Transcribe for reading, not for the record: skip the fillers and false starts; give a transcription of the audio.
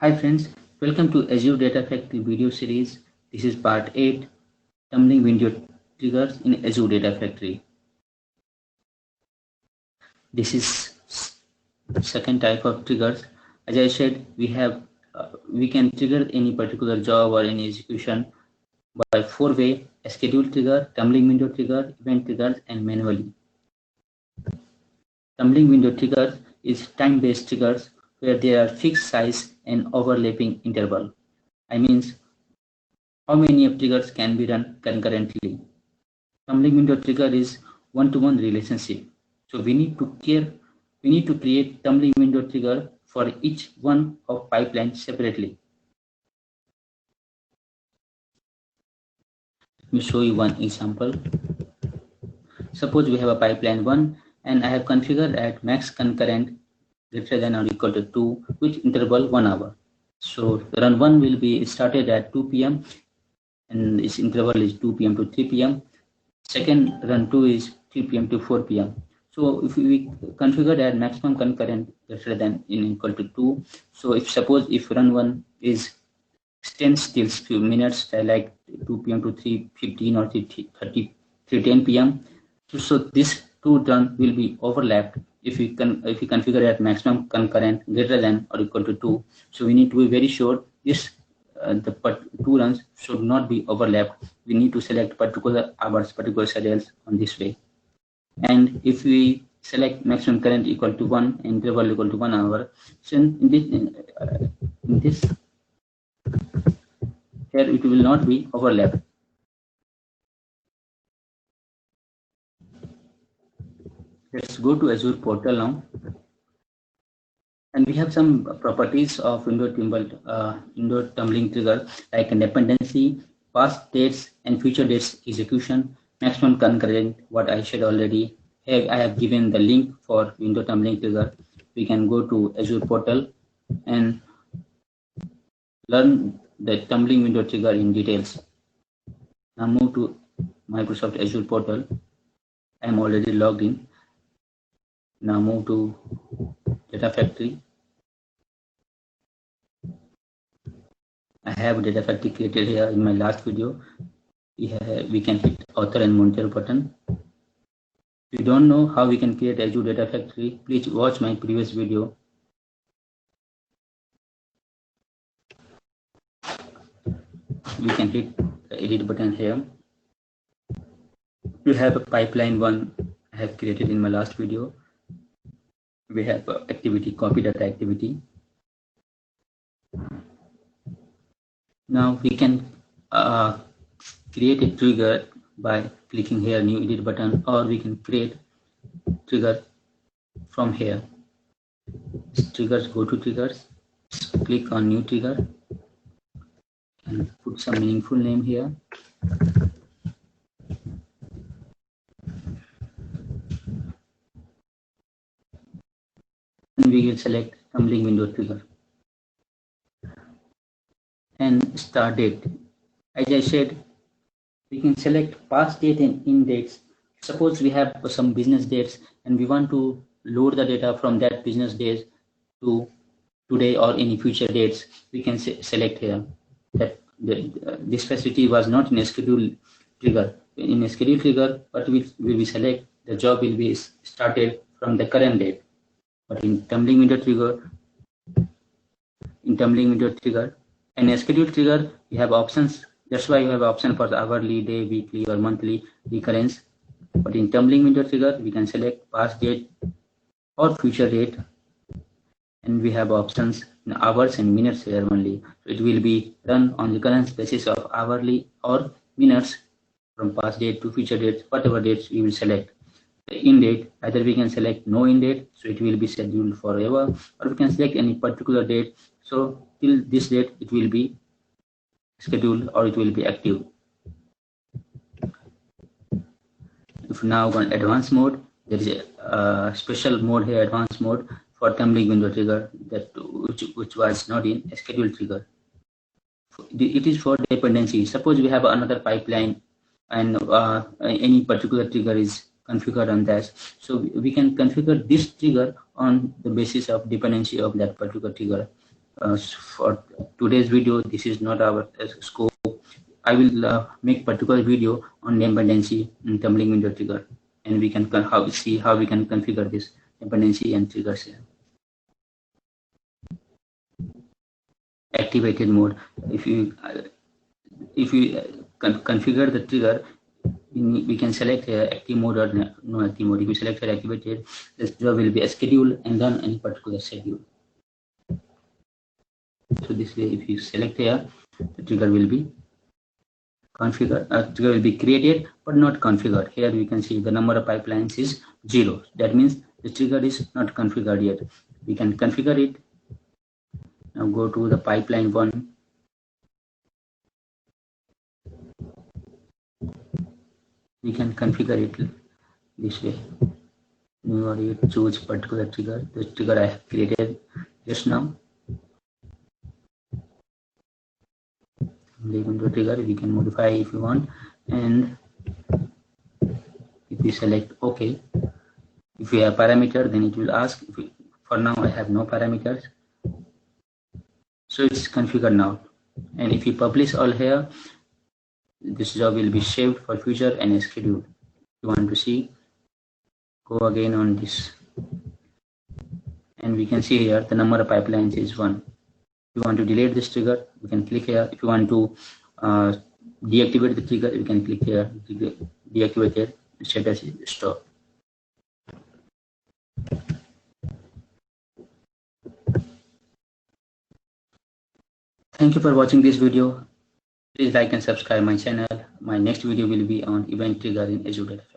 Hi friends, welcome to Azure Data Factory video series. This is part 8, tumbling window triggers in Azure Data Factory. This is second type of triggers. As I said, we can trigger any particular job or any execution by four ways: a schedule trigger, tumbling window trigger, event triggers, and manually. Tumbling window triggers is time-based triggers where there are fixed size and overlapping interval. I means how many of triggers can be run concurrently. Tumbling window trigger is one-to-one relationship. So we need to create tumbling window trigger for each one of pipeline separately. Let me show you one example. Suppose we have a pipeline 1 and I have configured at max concurrent greater than or equal to 2 with interval 1 hour. So run 1 will be started at 2 p.m. and its interval is 2 p.m. to 3 p.m. Second run 2 is 3 p.m. to 4 p.m. So if we configure that maximum concurrent greater than in equal to 2, so if run 1 is stands still few minutes like 2 p.m. to 3:15 or 3:10 p.m. So this two run will be overlapped if we configure at maximum concurrent greater than or equal to 2. So we need to be very sure this the two runs should not be overlapped. We need to select particular hours, particular schedules on this way. And if we select maximum current equal to 1, interval equal to 1 hour, so in this here it will not be overlapped. Let's go to Azure portal now. And we have some properties of window tumbling trigger like dependency, past dates and future dates execution, maximum concurrent, what I said already. Here I have given the link for window tumbling trigger. We can go to Azure portal and learn the tumbling window trigger in details. Now move to Microsoft Azure portal. I am already logged in. Now move to Data Factory. I have Data Factory created here in my last video. We can hit author and monitor button. If you don't know how we can create Azure Data Factory, please watch my previous video. We can hit the edit button here. We have a pipeline 1 I have created in my last video. We have activity, copy data activity. Now we can create a trigger by clicking here new edit button, or we can create trigger from here. Triggers, go to triggers, click on new trigger and put some meaningful name here. And we will select tumbling window trigger and start date. As I said, we can select past date and in dates. Suppose we have some business dates and we want to load the data from that business days to today or any future dates. We can select here that this facility was not in a schedule trigger. In a schedule trigger, what will we select? The job will be started from the current date. But in tumbling window trigger, and a schedule trigger, you have options. That's why you have option for the hourly, day, weekly, or monthly recurrence. But in tumbling window trigger, we can select past date or future date, and we have options in hours and minutes here only. So it will be run on recurrence basis of hourly or minutes from past date to future date, whatever dates we will select. The in date, either we can select no in date, so it will be scheduled forever, or we can select any particular date. So till this date, it will be scheduled or it will be active. If now go on advanced mode, there is a special mode here, advanced mode for tumbling window trigger that which was not in a schedule trigger. It is for dependency. Suppose we have another pipeline and any particular trigger is configured on that, so we can configure this trigger on the basis of dependency of that particular trigger. For today's video, this is not our scope. I will make particular video on dependency and tumbling window trigger, and we can see how we can configure this dependency and triggers here. Activated mode. If you configure the trigger, we can select active mode or no active mode. If you select activated, this job will be scheduled and done any particular schedule. So this way, if you select here, the trigger will be configured. Trigger will be created but not configured. Here we can see the number of pipelines is 0. That means the trigger is not configured yet. We can configure it. Now go to the pipeline 1. We can configure it this way. You choose particular trigger. The trigger I have created just now. Window trigger we can modify if you want, and if we select OK, if we have parameter, then it will ask. For now I have no parameters, so it's configured now. And if you publish all here, this job will be saved for future and scheduled. If you want to see, go again on this, and we can see here the number of pipelines is 1. If you want to delete this trigger, you can click here. If you want to deactivate the trigger, you can click here. Deactivated, status is stop. Thank you for watching this video. Please like and subscribe my channel. My next video will be on event trigger in Azure Data Factory.